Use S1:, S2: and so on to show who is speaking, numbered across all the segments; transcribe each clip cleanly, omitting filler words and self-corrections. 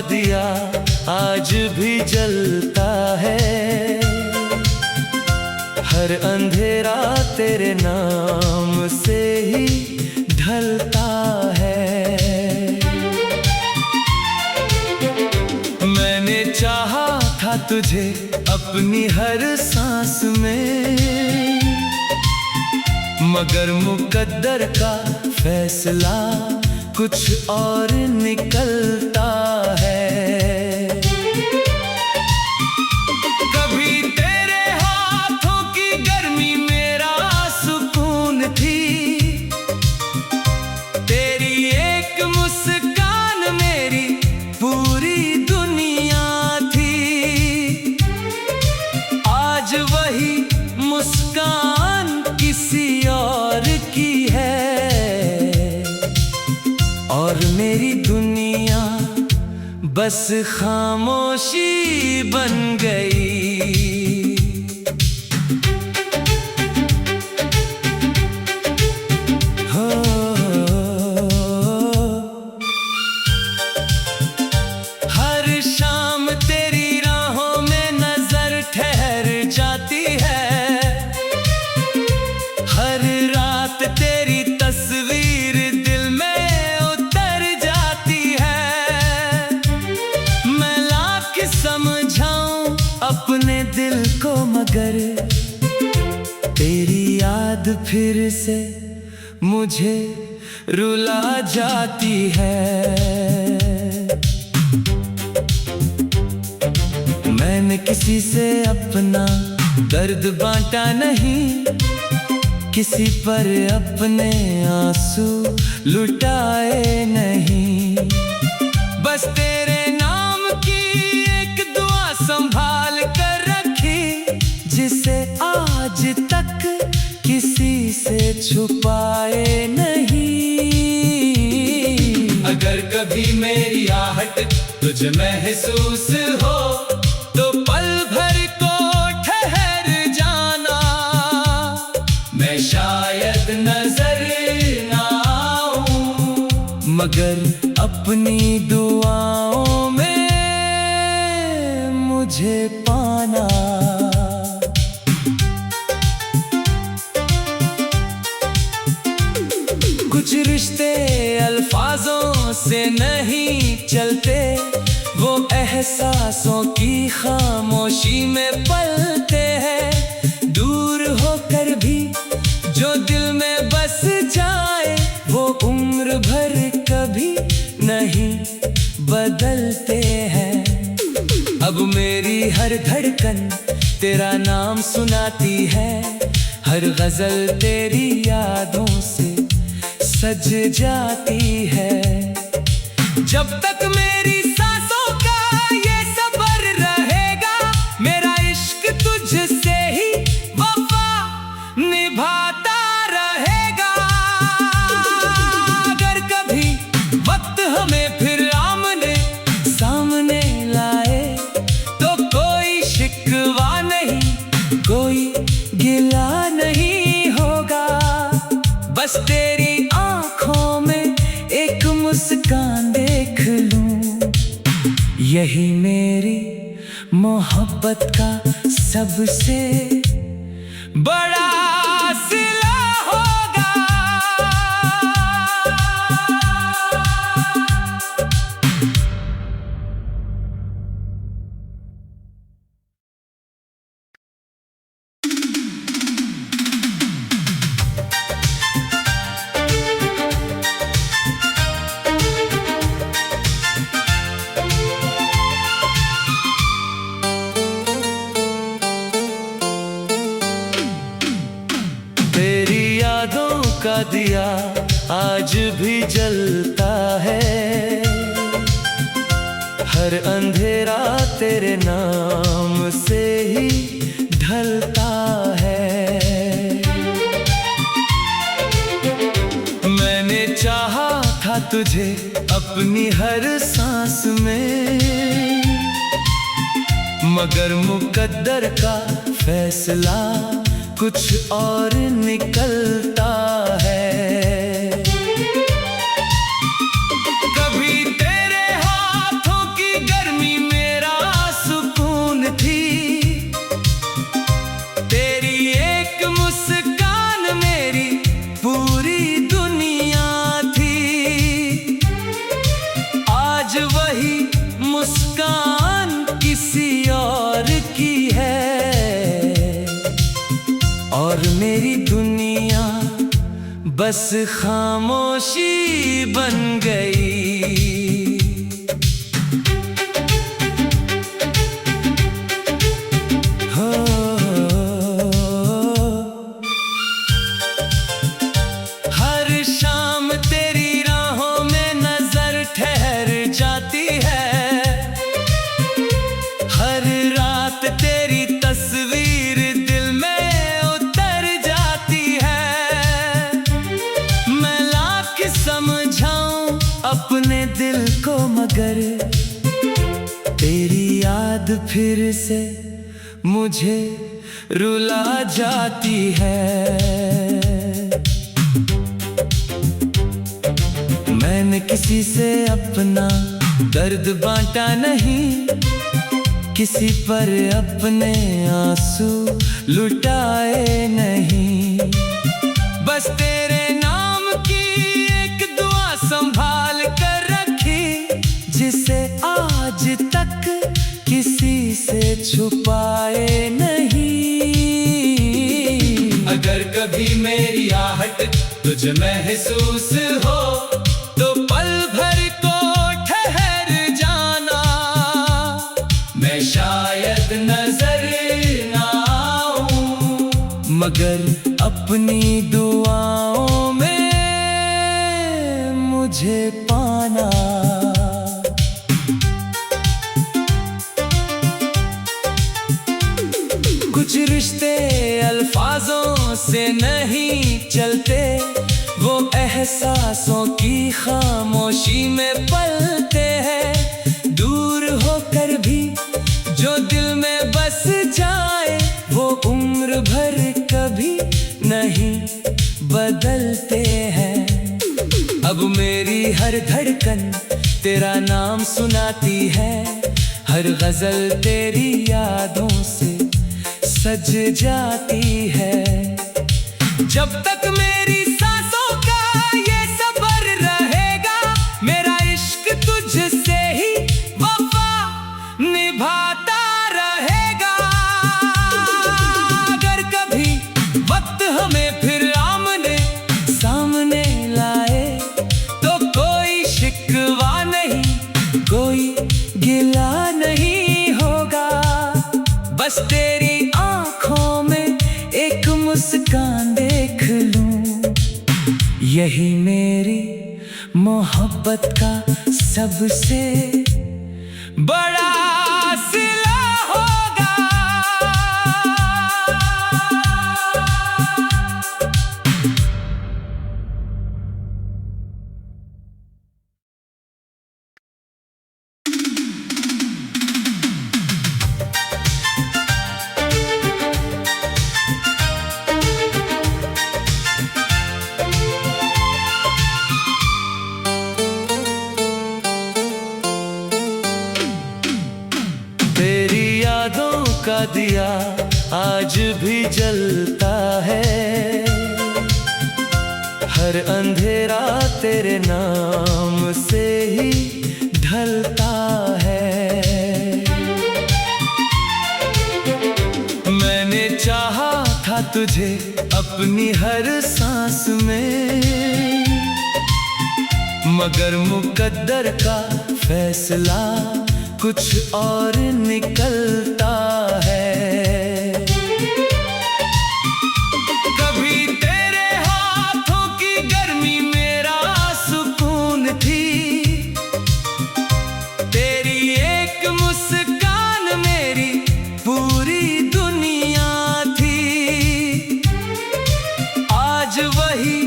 S1: दिया आज भी जलता है। हर अंधेरा तेरे नाम से ही ढलता है। मैंने चाहा था तुझे अपनी हर सांस में, मगर मुकद्दर का फैसला कुछ और निकलता है। कभी तेरे हाथों की गर्मी मेरा सुकून थी, तेरी एक मुस्कान मेरी पूरी दुनिया थी। आज वही मुस्कान किसी और की है और मेरी दुनिया बस खामोशी बन गई। हो हर शाम तेरी राहों में नजर ठहर जाती है। हर रात तेरी तस्वीर दिल में उतर जाती है। मैं लाख समझाऊं अपने दिल को, मगर तेरी याद फिर से मुझे रुला जाती है। मैंने किसी से अपना दर्द बांटा नहीं, किसी पर अपने आंसू लुटाए नहीं। बस तेरे नाम की एक दुआ संभाल कर रखी, जिसे आज तक किसी से छुपाए नहीं। अगर कभी मेरी आहट तुझे महसूस हो तो पल भर को ठहर जाना। मैं शायद नजर ना आऊं, मगर अपनी दुआओं में मुझे पाना। कुछ रिश्ते अल्फाजों से नहीं चलते, वो एहसासों की खामोशी में पलते हैं। दूर होकर भी जो दिल में बस जाए, वो उम्र भर कभी नहीं बदलते हैं। अब मेरी हर धड़कन तेरा नाम सुनाती है, हर गजल तेरी यादों से सज जाती है। जब तक मेरी सांसों का ये सफर रहेगा, मेरा इश्क तुझसे ही वफा निभाता रहेगा। अगर कभी वक्त हमें फिर आमने सामने लाए, तो कोई शिकवा नहीं, कोई गिला नहीं होगा। बस तेरी आंखों में एक मुस्कान देख लूं, यही मेरी मोहब्बत का सबसे बड़ा सिला होगा। का दिया आज भी जलता है। हर अंधेरा तेरे नाम से ही ढलता है। मैंने चाहा था तुझे अपनी हर सांस में, मगर मुकद्दर का फैसला कुछ और निकलता है। कभी तेरे हाथों की बस खामोशी बन गई। हो हर शाम तेरी राहों में नजर ठहर जाती है, हर रात तेरी तस्वीर दिल में उतर जाती है। मैं लाख समझाऊं अपने दिल को मगर तेरी याद फिर से मुझे रुला जाती है। मैंने किसी से अपना दर्द बांटा नहीं, किसी पर अपने आंसू लुटाए नहीं। बस तेरे नाम की एक दुआ संभाल कर रखी, जिसे आज तक किसी से छुपाए नहीं। अगर कभी मेरी आहट तुझे महसूस हो तो पल भर को ठहर जाना, मैं शायद नजर ना आऊं मगर अपनी दुआओं में मुझे पाना। कुछ रिश्ते अल्फाजों से नहीं चलते, वो एहसासों की खामोशी में पलते हैं। दूर होकर भी जो दिल में बस जाए, वो उम्र भर कभी नहीं बदलते हैं। अब मेरी हर धड़कन तेरा नाम सुनाती है, हर गजल तेरी यादों से सज जाती है। जब तक मेरी सांसों का ये सफर रहेगा, मेरा इश्क तुझसे ही वफा निभाता रहेगा। अगर कभी वक्त हमें फिर आमने सामने लाए, तो कोई शिकवा नहीं, कोई गिला नहीं होगा। बस तेरी आंखों में एक मुस्कान देख लूं, यही मेरी मोहब्बत का सबसे बड़ा सिला होगा। का दिया आज भी जलता है, हर अंधेरा तेरे नाम से ही ढलता है। मैंने चाहा था तुझे अपनी हर सांस में, मगर मुकद्दर का फैसला कुछ और निकलता है। कभी तेरे हाथों की गर्मी मेरा सुकून थी, तेरी एक मुस्कान मेरी पूरी दुनिया थी। आज वही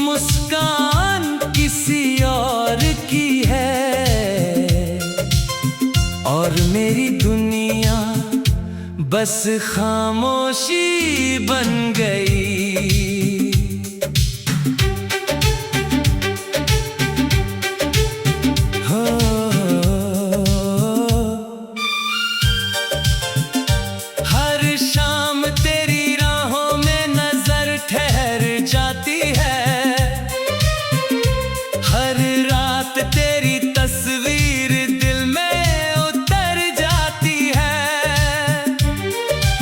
S1: मुस्कान किसी और की है, और मेरी दुनिया बस खामोशी बन गई। हो हर शाम तेरी राहों में नजर ठहर जाती है, हर रात तेरी तस्वीर दिल में उतर जाती है।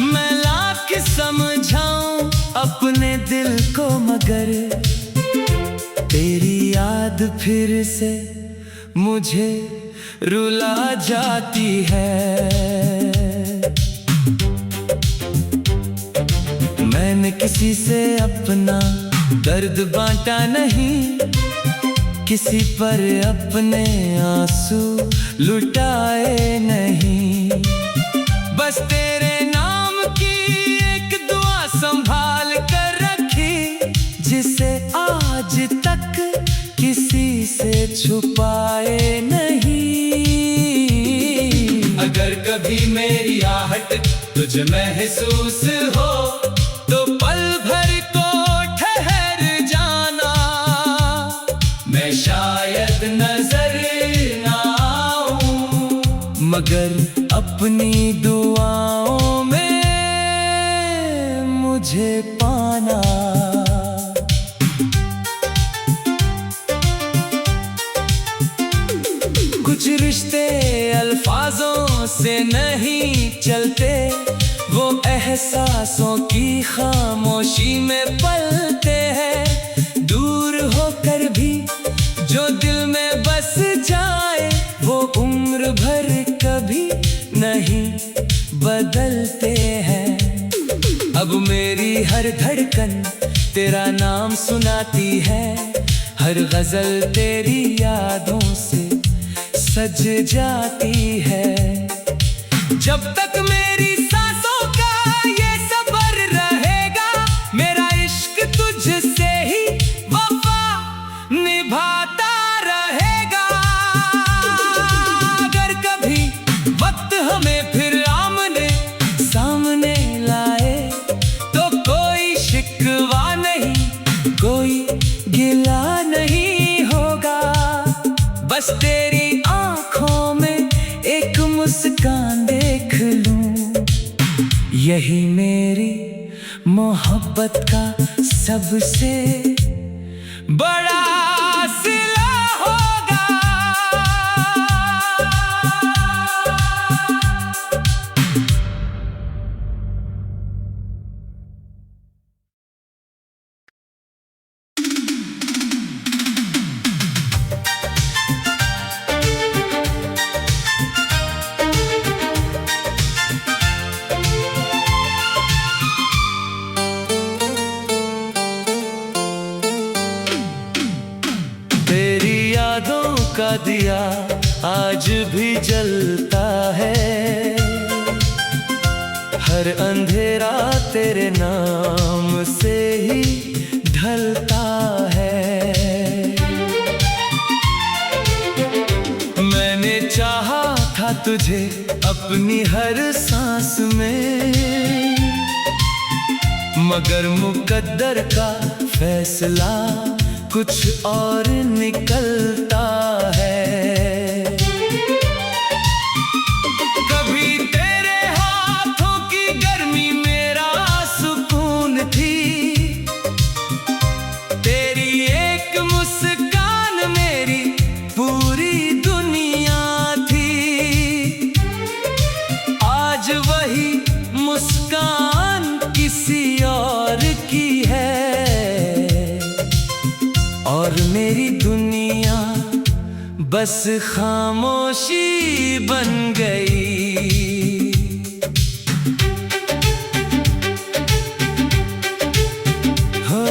S1: मैं लाख समझाऊं अपने दिल याद फिर से मुझे रुला जाती है। मैंने किसी से अपना दर्द बांटा नहीं, किसी पर अपने आंसू लुटाए नहीं। बस तेरे नाम की एक दुआ संभाल कर रखी, जिसे आज तक किसी से छुपाए नहीं। अगर कभी मेरी आहट तुझे महसूस हो तो पल भर को ठहर जाना, मैं शायद नजर ना आऊं, मगर अपनी दुआओं में मुझे पाना। कुछ रिश्ते अल्फाजों से नहीं चलते, वो एहसासों की खामोशी में पलते हैं। दूर होकर भी जो दिल में बस जाए, वो उम्र भर कभी नहीं बदलते हैं। अब मेरी हर धड़कन तेरा नाम सुनाती है, हर गजल तेरी यादों से सज जाती है। जब तक मेरी सांसों का ये सबर रहेगा, मेरा इश्क तुझसे ही वफा निभाता रहेगा। अगर कभी वक्त हमें फिर आमने सामने लाए, तो कोई शिकवा नहीं, कोई गिला नहीं होगा। बस तेरी आंखों में एक मुस्कान देख लूं, यही मेरी मोहब्बत का सबसे बड़ा सिला होगा। का दिया आज भी जलता है, हर अंधेरा तेरे नाम से ही ढलता है। मैंने चाहा था तुझे अपनी हर सांस में, मगर मुकद्दर का फैसला कुछ और निकलता है। कभी तेरे हाथों की गर्मी मेरा सुकून थी, तेरी एक मुस्कान मेरी पूरी दुनिया थी। आज वही मुस्कान किसी और की है, और मेरी दुनिया बस खामोशी बन गई। हो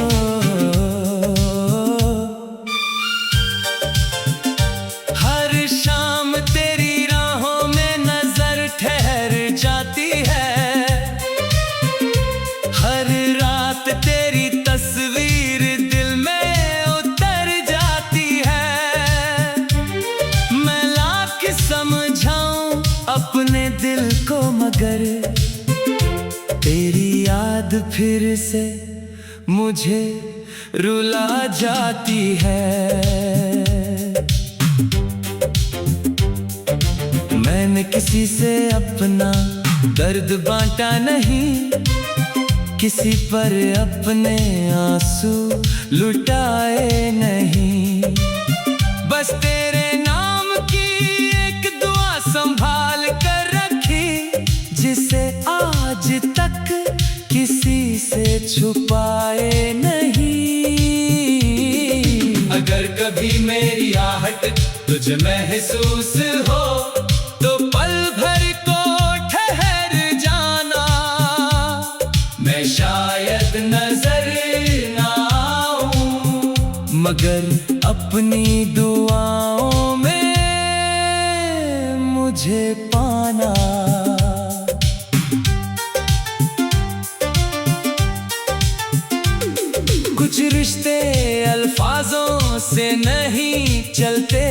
S1: हर शाम तेरी राहों में नजर ठहर जाती है, हर रात तेरी तस्वीर दिल में समझाऊं अपने दिल को, मगर तेरी याद फिर से मुझे रुला जाती है। मैंने किसी से अपना दर्द बांटा नहीं, किसी पर अपने आंसू लुटाए नहीं। बस तेरे नाम की एक दुआ संभाल कर रखी, जिसे आज तक किसी से छुपाए नहीं। अगर कभी मेरी आहट तुझे महसूस हो तो पल भर को ठहर जाना। मैं शायद नजर ना आऊं मगर अपनी दुआओं में मुझे पाना। कुछ रिश्ते अल्फाजों से नहीं चलते,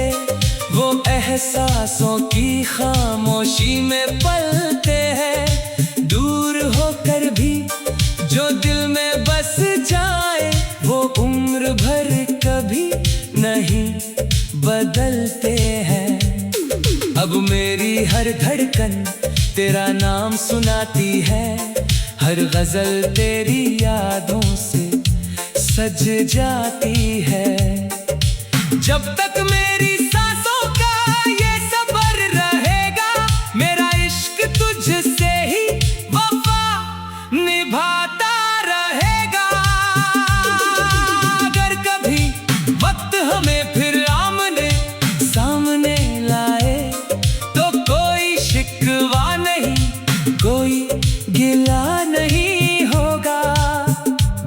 S1: वो एहसासों की खामोशी में पलते हैं। दूर होकर भी जो दिल में बस जाए वो उम्र भर कभी नहीं बदलते हैं। अब मेरी हर धड़कन तेरा नाम सुनाती है, हर गजल तेरी यादों से सज जाती है। जब तक मेरी सांसों का ये सबर रहेगा, मेरा इश्क तुझसे ही वफा निभाता रहेगा। अगर कभी वक्त हमें फिर आमने सामने लाए तो कोई शिकवा नहीं, कोई गिला नहीं होगा।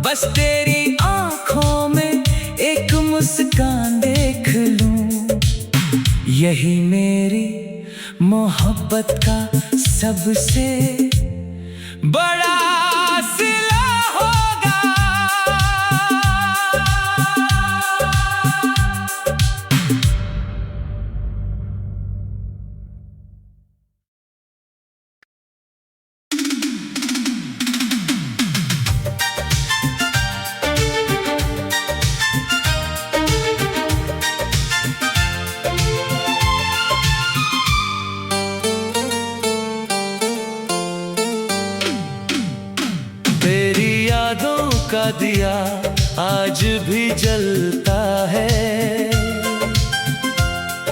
S1: बस तेरी आँखों में एक मुस्कान देख लूं, यही मेरी मोहब्बत का सबसे बड़ा सिला होगा। का दिया आज भी जलता है,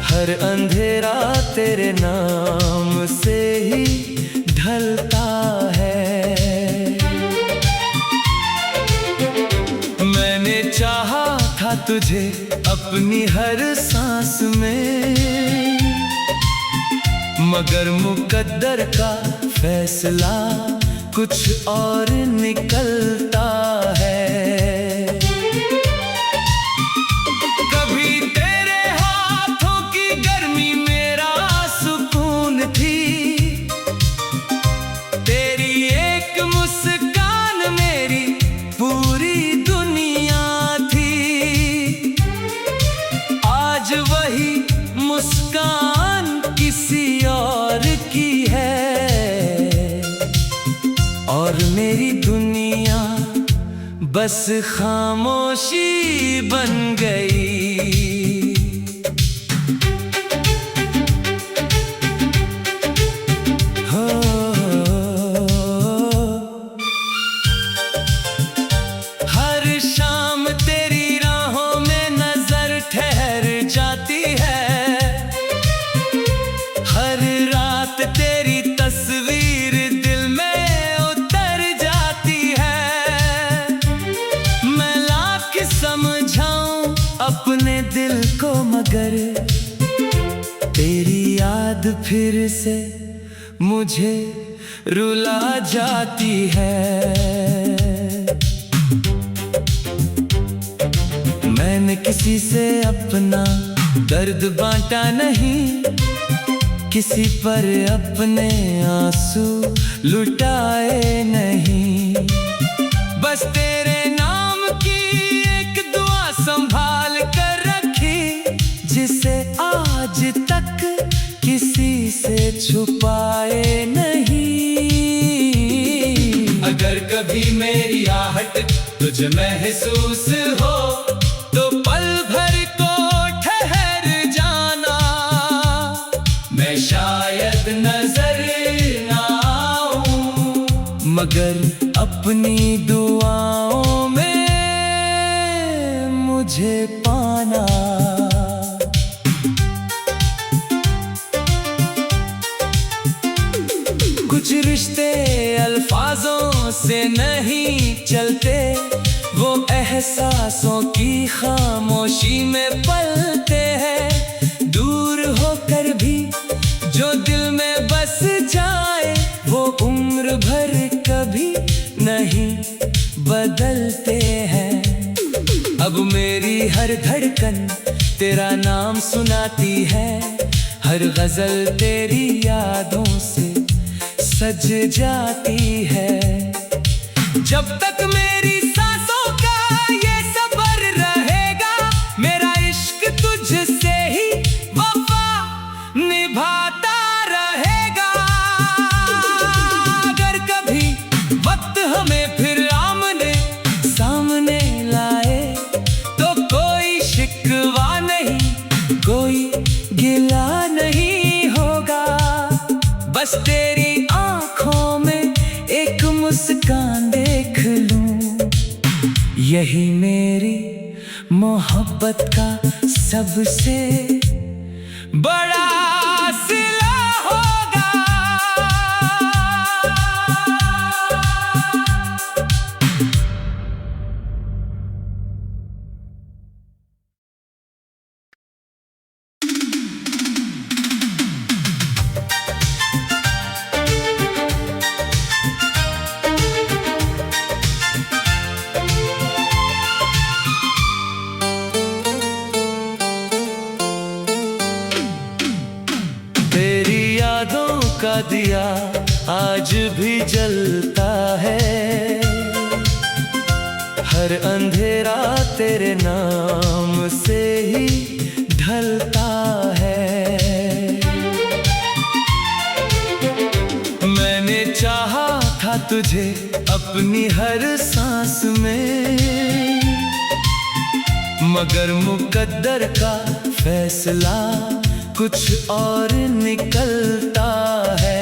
S1: हर अंधेरा तेरे नाम से ही ढलता है। मैंने चाहा था तुझे अपनी हर सांस में, मगर मुकद्दर का फैसला कुछ और निकलता है। कभी तेरे हाथों की गर्मी मेरा सुकून थी, तेरी एक मुस्कान मेरी पूरी दुनिया थी। आज वही मुस्कान किसी और की है और मेरी दुनिया बस खामोशी बन गई। हो हर शाम तेरी राहों में नजर ठहर जाती है, हर रात तेरी तस्वीर दिल में अपने दिल को, मगर तेरी याद फिर से मुझे रुला जाती है। मैंने किसी से अपना दर्द बांटा नहीं, किसी पर अपने आंसू लुटाए नहीं। बस तेरे नाम की एक दुआ संभाल कर रखी, जिसे आज तक किसी से छुपाए नहीं। अगर कभी मेरी आहट तुझे महसूस हो तो पल भर को ठहर जाना। मैं शायद नजर ना आऊं मगर अपनी दुआओं में मुझे पाना। कुछ रिश्ते अल्फाजों से नहीं चलते, वो एहसासों की खामोशी में पलते हैं। दूर होकर भी जो दिल में बस जाए, वो उम्र भर कभी नहीं बदलते हैं। अब मेरी हर धड़कन तेरा नाम सुनाती है, हर गजल तेरी यादों से सज जाती है। जब तक मेरी सांसों का ये सफर रहेगा, मेरा इश्क तुझसे ही वफा निभाता रहेगा। अगर कभी वक्त हमें फिर आमने सामने लाए, तो कोई शिकवा नहीं, कोई गिला नहीं होगा। बस तेरी आंखों में एक मुस्कान देख लूं, यही मेरी मोहब्बत का सबसे बड़ा सिला होगा। का दिया आज भी जलता है, हर अंधेरा तेरे नाम से ही ढलता है। मैंने चाहा था तुझे अपनी हर सांस में, मगर मुकद्दर का फैसला कुछ और निकलता है।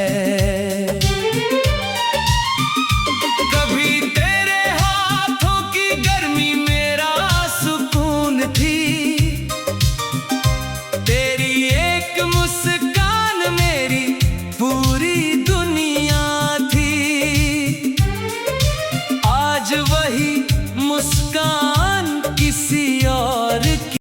S1: कभी तेरे हाथों की गर्मी मेरा सुकून थी, तेरी एक मुस्कान मेरी पूरी दुनिया थी। आज वही मुस्कान